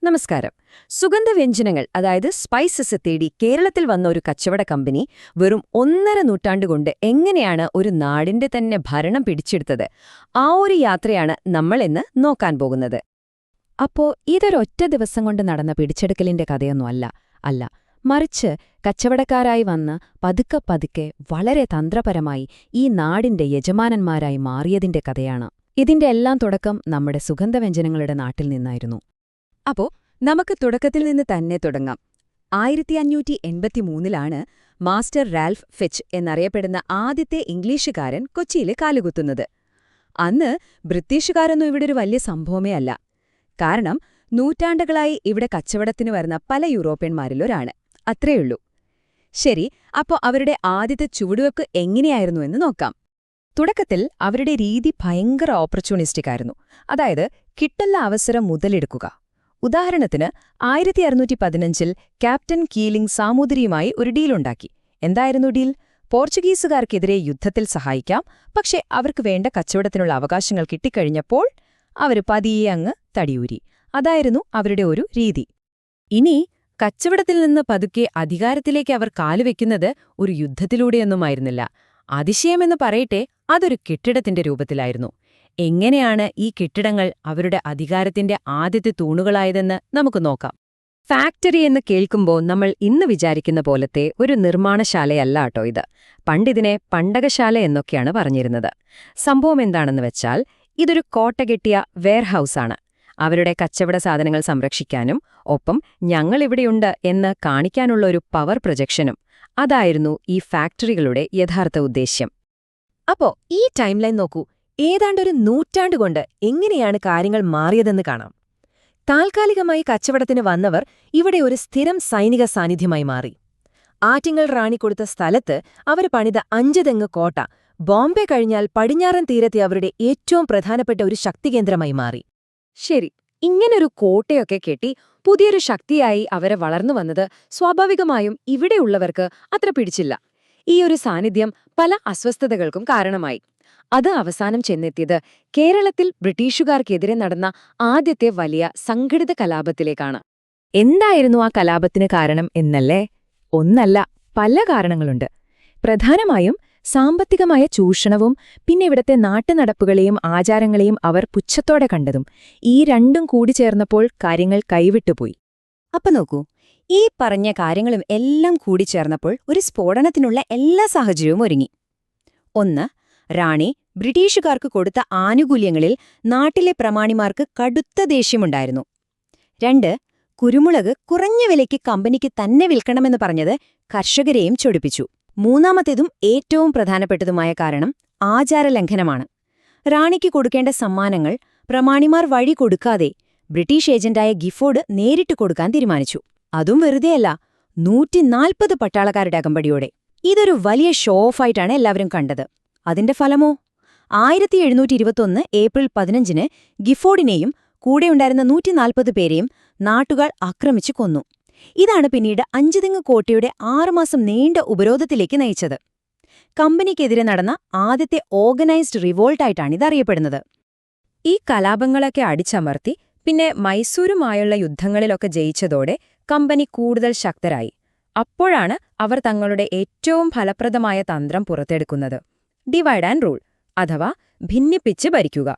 നമസ്കാരം. സുഗന്ധവ്യഞ്ജനങ്ങൾ അതായത് സ്പൈസസ് തേടി കേരളത്തിൽ വന്ന ഒരു കച്ചവട കമ്പനി വെറും 1.5 നൂറ്റാണ്ടുകൊണ്ട് എങ്ങനെയാണ് ഒരു നാടിന്റെ തന്നെ ഭരണം പിടിച്ചെടുത്തത്? ആ ഒരു യാത്രയാണ് നമ്മൾ ഇന്ന് നോക്കാൻ പോകുന്നത്. അപ്പോ ഇതൊരൊറ്റ ദിവസം കൊണ്ട് നടന്ന പിടിച്ചെടുക്കലിന്റെ കഥയൊന്നുമല്ല. അല്ല, മറിച്ച് കച്ചവടക്കാരായി വന്ന് പതുക്കെ പതുക്കെ വളരെ തന്ത്രപരമായി ഈ നാടിന്റെ യജമാനന്മാരായി മാറിയതിന്റെ കഥയാണ്. ഇതിന്റെ എല്ലാം തുടക്കം നമ്മുടെ സുഗന്ധവ്യഞ്ജനങ്ങളുടെ നാട്ടിൽ നിന്നായിരുന്നു. അപ്പോ നമുക്ക് തുടക്കത്തിൽ നിന്ന് തന്നെ തുടങ്ങാം. 1583-ലാണ് മാസ്റ്റർ റാൽഫ് ഫിച്ച് എന്നറിയപ്പെടുന്ന ആദ്യത്തെ ഇംഗ്ലീഷുകാരൻ കൊച്ചിയിൽ കാലുകുത്തുന്നത്. അന്ന് ബ്രിട്ടീഷുകാരൊന്നും ഇവിടെ ഒരു വലിയ സംഭവമേ അല്ല. കാരണം നൂറ്റാണ്ടുകളായി ഇവിടെ കച്ചവടത്തിന് വരുന്ന പല യൂറോപ്യന്മാരിലൊരാണ്. അത്രയുള്ളൂ. ശരി, അപ്പോ അവരുടെ ആദ്യത്തെ ചുവടുവെപ്പ് എങ്ങനെയായിരുന്നു എന്ന് നോക്കാം. തുടക്കത്തിൽ അവരുടെ രീതി ഭയങ്കര ഓപ്പർച്യൂണിസ്റ്റിക് ആയിരുന്നു. അതായത് കിട്ടുന്ന അവസരം മുതലെടുക്കുക. ഉദാഹരണത്തിന് 1615-ൽ ക്യാപ്റ്റൻ കീലിംഗ് സാമൂതിരിയുമായി ഒരു ഡീലുണ്ടാക്കി. എന്തായിരുന്നു ഡീൽ? പോർച്ചുഗീസുകാർക്കെതിരെ യുദ്ധത്തിൽ സഹായിക്കാം, പക്ഷേ അവർക്ക് വേണ്ട കച്ചവടത്തിനുള്ള അവകാശങ്ങൾ കിട്ടിക്കഴിഞ്ഞപ്പോൾ അവർ പതിയെ അങ്ങ് തടിയൂരി. അതായിരുന്നു അവരുടെ ഒരു രീതി. ഇനി കച്ചവടത്തിൽ നിന്ന് പതുക്കെ അധികാരത്തിലേക്ക് അവർ കാലുവെക്കുന്നത് ഒരു യുദ്ധത്തിലൂടെയൊന്നുമായിരുന്നില്ല. അതിശയമെന്ന് പറയട്ടെ, അതൊരു കെട്ടിടത്തിന്റെ രൂപത്തിലായിരുന്നു. എങ്ങനെയാണ് ഈ കെട്ടിടങ്ങൾ അവരുടെ അധികാരത്തിന്റെ ആദ്യത്തെ തൂണുകളായതെന്ന് നമുക്ക് നോക്കാം. ഫാക്ടറി എന്ന് കേൾക്കുമ്പോൾ നമ്മൾ ഇന്ന് വിചാരിക്കുന്ന പോലത്തെ ഒരു നിർമ്മാണശാലയല്ലാട്ടോ ഇത്. പണ്ടിതിനെ പണ്ടകശാല എന്നൊക്കെയാണ് പറഞ്ഞിരുന്നത്. സംഭവം എന്താണെന്ന് വെച്ചാൽ ഇതൊരു കോട്ടകെട്ടിയ വെയർഹൌസാണ്. അവരുടെ കച്ചവട സാധനങ്ങൾ സംരക്ഷിക്കാനും ഒപ്പം ഞങ്ങളിവിടെയുണ്ട് എന്ന് കാണിക്കാനുള്ള ഒരു പവർ പ്രൊജക്ഷനും. അതായിരുന്നു ഈ ഫാക്ടറികളുടെ യഥാർത്ഥ ഉദ്ദേശ്യം. അപ്പോ ഈ ടൈം ലൈൻ നോക്കൂ. ഏതാണ്ടൊരു നൂറ്റാണ്ടുകൊണ്ട് എങ്ങനെയാണ് കാര്യങ്ങൾ മാറിയതെന്ന് കാണാം. താൽക്കാലികമായി കച്ചവടത്തിന് വന്നവർ ഇവിടെ ഒരു സ്ഥിരം സൈനിക സാന്നിധ്യമായി മാറി. ആറ്റിങ്ങൽ റാണി കൊടുത്ത സ്ഥലത്ത് അവർ പണിത 5 തെങ്ങ് കോട്ട ബോംബെ കഴിഞ്ഞാൽ പടിഞ്ഞാറൻ തീരത്തെ അവരുടെ ഏറ്റവും പ്രധാനപ്പെട്ട ഒരു ശക്തികേന്ദ്രമായി മാറി. ശരി, ഇങ്ങനൊരു കോട്ടയൊക്കെ കെട്ടി പുതിയൊരു ശക്തിയായി അവരെ വളർന്നു വന്നത് സ്വാഭാവികമായും ഇവിടെയുള്ളവർക്ക് അത്ര പിടിച്ചില്ല. ഈ ഒരു സാന്നിധ്യം പല അസ്വസ്ഥതകൾക്കും കാരണമായി. അത് അവസാനം ചെന്നെത്തിയത് കേരളത്തിൽ ബ്രിട്ടീഷുകാർക്കെതിരെ നടന്ന ആദ്യത്തെ വലിയ സംഘടിത കലാപത്തിലേക്കാണ്. എന്തായിരുന്നു ആ കലാപത്തിന് കാരണം എന്നല്ലേ? ഒന്നല്ല, പല കാരണങ്ങളുണ്ട്. പ്രധാനമായും സാമ്പത്തികമായ ചൂഷണവും പിന്നെ ഇവിടത്തെ നാട്ടുനടപ്പുകളെയും ആചാരങ്ങളെയും അവർ പുച്ഛത്തോടെ കണ്ടതും. ഈ രണ്ടും കൂടിച്ചേർന്നപ്പോൾ കാര്യങ്ങൾ കൈവിട്ടുപോയി. അപ്പൊ നോക്കൂ, ഈ പറഞ്ഞ കാര്യങ്ങളും എല്ലാം കൂടിച്ചേർന്നപ്പോൾ ഒരു സ്ഫോടനത്തിനുള്ള എല്ലാ സാഹചര്യവും ഒരുങ്ങി. ഒന്ന്, റാണി ബ്രിട്ടീഷുകാർക്ക് കൊടുത്ത ആനുകൂല്യങ്ങളിൽ നാട്ടിലെ പ്രമാണിമാർക്ക് കടുത്ത ദേഷ്യമുണ്ടായിരുന്നു. 2, കുരുമുളക് കുറഞ്ഞ വിലയ്ക്ക് കമ്പനിക്ക് തന്നെ വിൽക്കണമെന്ന് പറഞ്ഞത് കർഷകരെയും ചൊടിപ്പിച്ചു. മൂന്നാമത്തേതും ഏറ്റവും പ്രധാനപ്പെട്ടതുമായ കാരണം ആചാരലംഘനമാണ്. റാണിക്ക് കൊടുക്കേണ്ട സമ്മാനങ്ങൾ പ്രമാണിമാർ വഴി കൊടുക്കാതെ ബ്രിട്ടീഷ് ഏജന്റായ ഗിഫോർഡ് നേരിട്ട് കൊടുക്കാൻ തീരുമാനിച്ചു. അതും വെറുതെയല്ല, 140 പട്ടാളക്കാരുടെ അകമ്പടിയോടെ. ഇതൊരു വലിയ ഷോ ഓഫായിട്ടാണ് എല്ലാവരും കണ്ടത്. അതിന്റെ ഫലമോ? 1721 ഏപ്രിൽ 15-ന് ഗിഫോർഡിനെയും കൂടെയുണ്ടായിരുന്ന 140 പേരെയും നാട്ടുകാർ ആക്രമിച്ചു കൊന്നു. ഇതാണ് പിന്നീട് 5 തെങ്ങ് കോട്ടയുടെ 6 മാസം നീണ്ട ഉപരോധത്തിലേക്ക് നയിച്ചത്. കമ്പനിക്കെതിരെ നടന്ന ആദ്യത്തെ ഓർഗനൈസ്ഡ് റിവോൾട്ടായിട്ടാണിതറിയപ്പെടുന്നത്. ഈ കലാപങ്ങളൊക്കെ അടിച്ചമർത്തി പിന്നെ മൈസൂരുമായുള്ള യുദ്ധങ്ങളിലൊക്കെ ജയിച്ചതോടെ കമ്പനി കൂടുതൽ ശക്തരായി. അപ്പോഴാണ് അവർ തങ്ങളുടെ ഏറ്റവും ഫലപ്രദമായ തന്ത്രം പുറത്തെടുക്കുന്നത്: ഡിവൈഡ് ആൻഡ് റൂൾ, അഥവാ ഭിന്നിപ്പിച്ച് ഭരിക്കുക.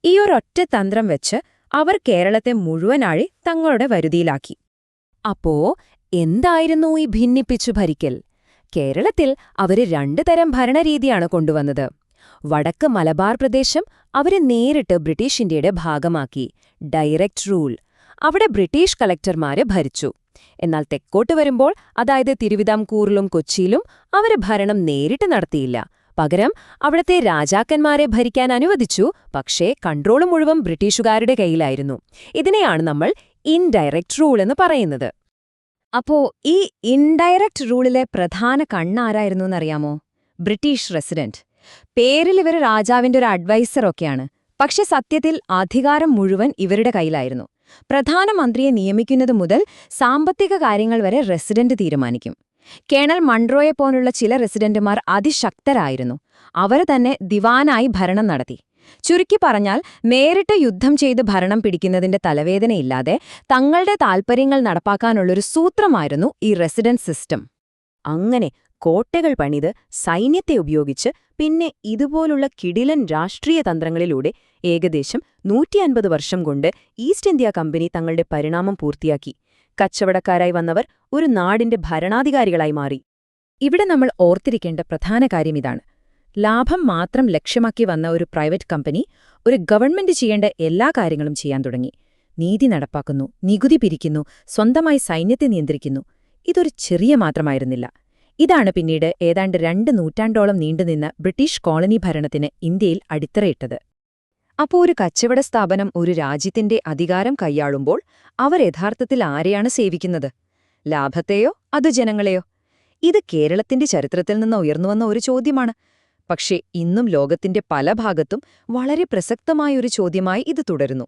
ഈയൊരൊറ്റ തന്ത്രം വെച്ച് അവർ കേരളത്തെ മുഴുവനാഴി തങ്ങളുടെ വരുതിയിലാക്കി. അപ്പോ എന്തായിരുന്നു ഈ ഭിന്നിപ്പിച്ചു ഭരിക്കൽ? കേരളത്തിൽ അവര് 2 തരം ഭരണരീതിയാണ് കൊണ്ടുവന്നത്. വടക്ക് മലബാർ പ്രദേശം അവര് നേരിട്ട് ബ്രിട്ടീഷ് ഇന്ത്യയുടെ ഭാഗമാക്കി, ഡയറക്റ്റ് റൂൾ. അവിടെ ബ്രിട്ടീഷ് കളക്ടർമാര് ഭരിച്ചു. എന്നാൽ തെക്കോട്ട് വരുമ്പോൾ, അതായത് തിരുവിതാംകൂറിലും കൊച്ചിയിലും, അവര് ഭരണം നേരിട്ട് നടത്തിയില്ല. പകരം അവിടത്തെ രാജാക്കന്മാരെ ഭരിക്കാൻ അനുവദിച്ചു, പക്ഷേ കൺട്രോൾ മുഴുവൻ ബ്രിട്ടീഷുകാരുടെ കയ്യിലായിരുന്നു. ഇതിനെയാണ് നമ്മൾ ഇൻഡയറക്റ്റ് റൂൾ എന്ന് പറയുന്നത്. അപ്പോ ഈ ഇൻഡയറക്റ്റ് റൂളിലെ പ്രധാന കണ്ണാരായിരുന്നു എന്നറിയാമോ? British resident. പേരിൽ ഇവർ രാജാവിന്റെ ഒരു അഡ്വൈസറൊക്കെയാണ്, പക്ഷെ സത്യത്തിൽ അധികാരം മുഴുവൻ ഇവരുടെ കയ്യിലായിരുന്നു. പ്രധാനമന്ത്രിയെ നിയമിക്കുന്നത് മുതൽ സാമ്പത്തിക കാര്യങ്ങൾ വരെ റെസിഡന്റ് തീരുമാനിക്കും. കേണൽ മൺട്രോയെപ്പോലുള്ള ചില റെസിഡന്റുമാർ അതിശക്തരായിരുന്നു. അവർ തന്നെ ദിവാനായി ഭരണം നടത്തി. ചുരുക്കി പറഞ്ഞാൽ നേരിട്ട് യുദ്ധം ചെയ്ത് ഭരണം പിടിക്കുന്നതിന്റെ തലവേദനയില്ലാതെ തങ്ങളുടെ താൽപ്പര്യങ്ങൾ നടപ്പാക്കാനുള്ളൊരു സൂത്രമായിരുന്നു ഈ റെസിഡൻസ് സിസ്റ്റം. അങ്ങനെ കോട്ടകൾ പണിത് സൈന്യത്തെ ഉപയോഗിച്ച് പിന്നെ ഇതുപോലുള്ള കിടിലൻ രാഷ്ട്രീയ തന്ത്രങ്ങളിലൂടെ ഏകദേശം 150 വർഷം കൊണ്ട് ഈസ്റ്റ് ഇന്ത്യാ കമ്പനി തങ്ങളുടെ പരിണാമം പൂർത്തിയാക്കി. കച്ചവടക്കാരായി വന്നവർ ഒരു നാടിന്റെ ഭരണാധികാരികളായി മാറി. ഇവിടെ നമ്മൾ ഓർത്തിരിക്കേണ്ട പ്രധാന കാര്യമിതാണ്. ലാഭം മാത്രം ലക്ഷ്യമാക്കി വന്ന ഒരു പ്രൈവറ്റ് കമ്പനി ഒരു ഗവൺമെന്റ് ചെയ്യേണ്ട എല്ലാ കാര്യങ്ങളും ചെയ്യാൻ തുടങ്ങി. നീതി നടപ്പാക്കുന്നു, നികുതി പിരിക്കുന്നു, സ്വന്തമായി സൈന്യത്തെ നിയന്ത്രിക്കുന്നു. ഇതൊരു ചെറിയ മാത്രമായിരുന്നില്ല. ഇതാണ് പിന്നീട് ഏതാണ്ട് 2 നൂറ്റാണ്ടോളം നീണ്ടുനിന്ന ബ്രിട്ടീഷ് കോളനി ഭരണത്തിന് ഇന്ത്യയിൽ അടിത്തറയിട്ടത്. അപ്പോൾ ഒരു കച്ചവട സ്ഥാപനം ഒരു രാജ്യത്തിന്റെ അധികാരം കൈയാളുമ്പോൾ അവർ യഥാർത്ഥത്തിൽ ആരെയാണ് സേവിക്കുന്നത്? ലാഭത്തെയോ അതോ ജനങ്ങളെയോ? ഇത് കേരളത്തിന്റെ ചരിത്രത്തിൽ നിന്ന് ഉയർന്നുവന്ന ഒരു ചോദ്യമാണ്. പക്ഷേ ഇന്നും ലോകത്തിന്റെ പല ഭാഗത്തും വളരെ പ്രസക്തമായൊരു ചോദ്യമായി ഇത് തുടരുന്നു.